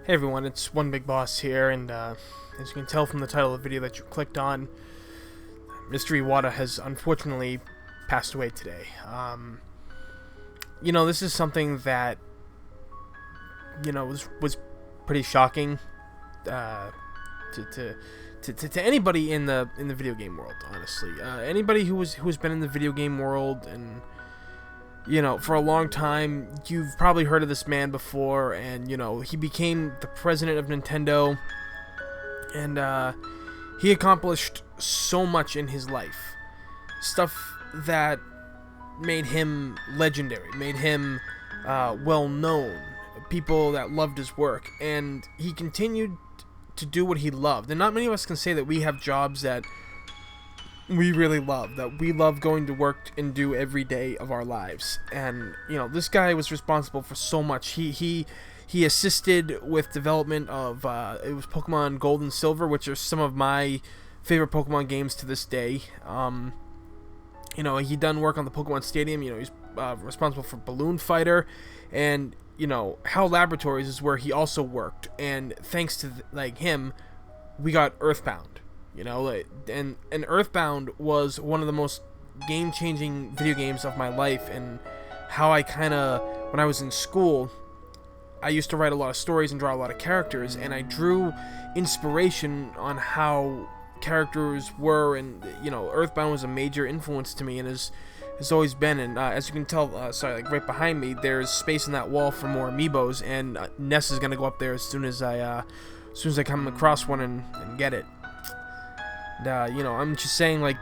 Hey everyone, it's One Big Boss here, and as you can tell from the title of the video that you clicked on, Mr. Iwata has unfortunately passed away today. This is something that, was pretty shocking to anybody in the video game world, honestly. Anybody who's been in the video game world and for a long time, you've probably heard of this man before, and, he became the president of Nintendo, and, he accomplished so much in his life. Stuff that made him legendary, made him, well-known, people that loved his work, and he continued to do what he loved. And not many of us can say that we have jobs that we really love, that we love going to work and do every day of our lives. And this guy was responsible for so much. He assisted with development of it was Pokemon Gold and Silver, which are some of my favorite Pokemon games to this day. He done work on the Pokemon Stadium. He's responsible for Balloon Fighter, and Hell Laboratories is where he also worked. And thanks to him, we got Earthbound. And Earthbound was one of the most game-changing video games of my life, and how when I was in school, I used to write a lot of stories and draw a lot of characters, and I drew inspiration on how characters were, and, Earthbound was a major influence to me, and has always been. And as you can tell, right behind me, there's space in that wall for more amiibos, and Ness is going to go up there as soon as I come across one and get it. I'm just saying,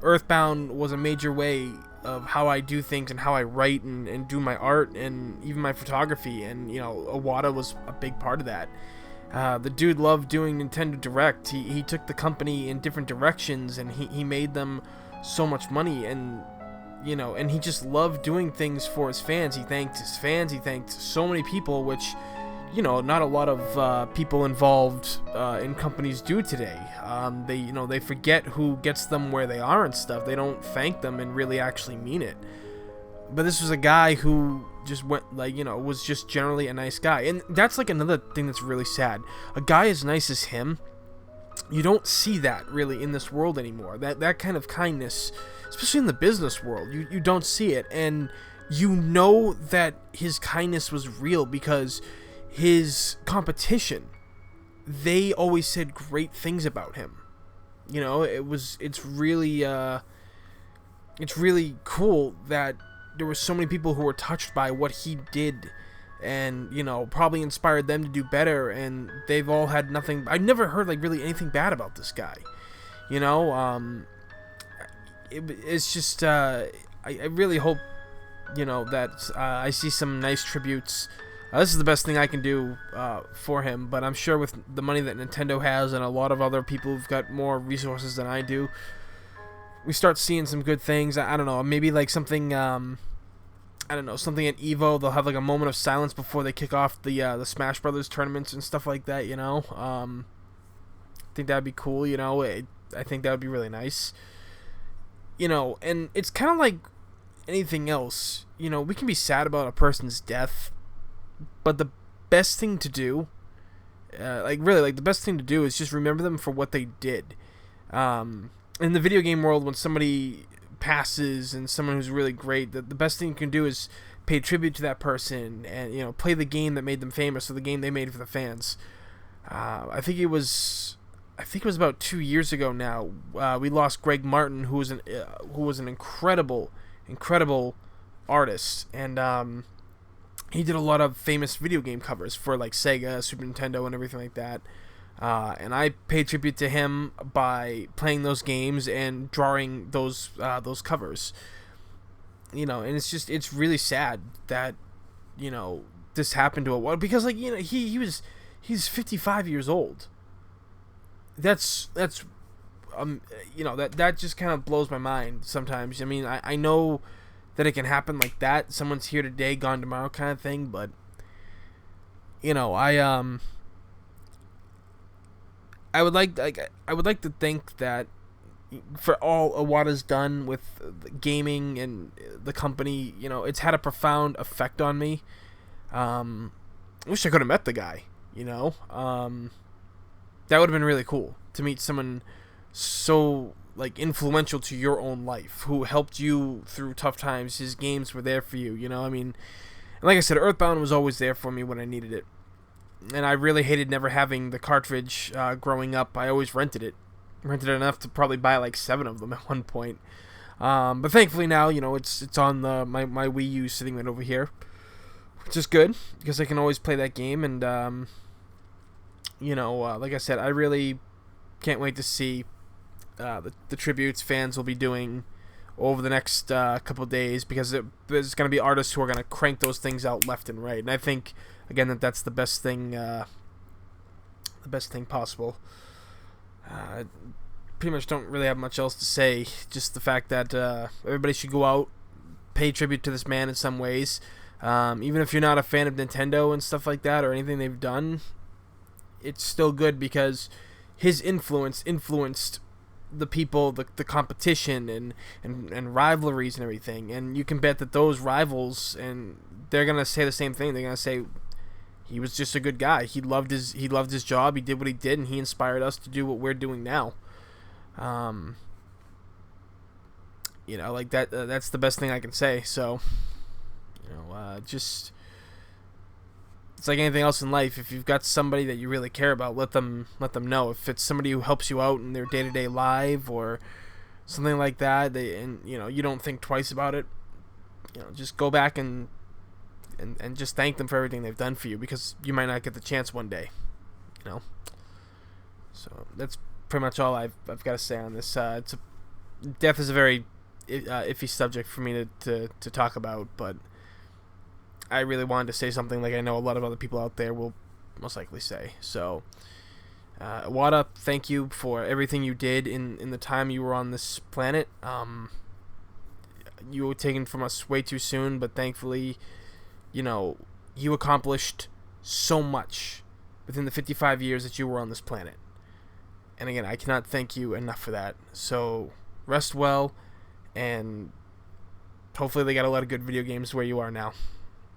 Earthbound was a major way of how I do things and how I write and do my art and even my photography, and, Iwata was a big part of that. The dude loved doing Nintendo Direct. He took the company in different directions, and he made them so much money, and, and he just loved doing things for his fans. He thanked his fans, he thanked so many people, which, not a lot of people involved in companies do today. They forget who gets them where they are and stuff. They don't thank them and really actually mean it. But this was a guy who just was just generally a nice guy. And that's another thing that's really sad. A guy as nice as him, you don't see that really in this world anymore. That kind of kindness, especially in the business world, you don't see it. And that his kindness was real because his competition, they always said great things about him. It's really cool that there were so many people who were touched by what he did, and probably inspired them to do better, and they've all had nothing. I never heard really anything bad about this guy. It's just I really hope that I see some nice tributes. This is the best thing I can do for him, but I'm sure with the money that Nintendo has and a lot of other people who've got more resources than I do, we start seeing some good things. I don't know, maybe something, something at EVO, they'll have a moment of silence before they kick off the Smash Brothers tournaments and stuff like that, I think that'd be cool, I think that would be really nice. And it's kind of like anything else, we can be sad about a person's death, but the best thing to do, the best thing to do is just remember them for what they did. In the video game world, when somebody passes and someone who's really great, the best thing you can do is pay tribute to that person and, play the game that made them famous, or the game they made for the fans. I think it was about 2 years ago now. We lost Greg Martin, who was an incredible artist, and he did a lot of famous video game covers for Sega, Super Nintendo, and everything like that. And I paid tribute to him by playing those games and drawing those covers. And it's really sad that this happened to a, because he's 55 years old. That just kind of blows my mind sometimes. I know that it can happen like that. Someone's here today, gone tomorrow, kind of thing. But I would like to think that for all Iwata's done with gaming and the company, it's had a profound effect on me. I wish I could have met the guy. You know, that would have been really cool to meet someone so like influential to your own life, who helped you through tough times. His games were there for you. You know, I mean, and like I said, Earthbound was always there for me when I needed it. And I really hated never having the cartridge growing up. I always rented it. Rented it enough to probably buy like 7 of them at one point. But thankfully now, you know, it's on my Wii U sitting right over here, which is good because I can always play that game. And you know, like I said, I really can't wait to see the tributes fans will be doing over the next couple of days, because there's going to be artists who are going to crank those things out left and right. And I think, again, that's the best thing possible. Pretty much don't really have much else to say. Just the fact that everybody should go out, pay tribute to this man in some ways. Even if you're not a fan of Nintendo and stuff like that or anything they've done, it's still good because his influence influenced the people, the competition, and rivalries and everything. And you can bet that those rivals, and they're gonna say the same thing. They're gonna say he was just a good guy. He loved his job. He did what he did, and he inspired us to do what we're doing now. You know, like that. That's the best thing I can say. So, you know, just. It's like anything else in life. If you've got somebody that you really care about, let them know. If it's somebody who helps you out in their day-to-day life or something like that, and you know, you don't think twice about it, you know, just go back and just thank them for everything they've done for you, because you might not get the chance one day, you know. So that's pretty much all I've got to say on this. Death is a very iffy subject for me to talk about, but I really wanted to say something like I know a lot of other people out there will most likely say. So, Iwata, thank you for everything you did in the time you were on this planet. You were taken from us way too soon, but thankfully, you know, you accomplished so much within the 55 years that you were on this planet. And again, I cannot thank you enough for that. So, rest well, and hopefully they got a lot of good video games where you are now.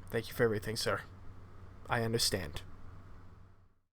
Thank you for everything, sir. I understand.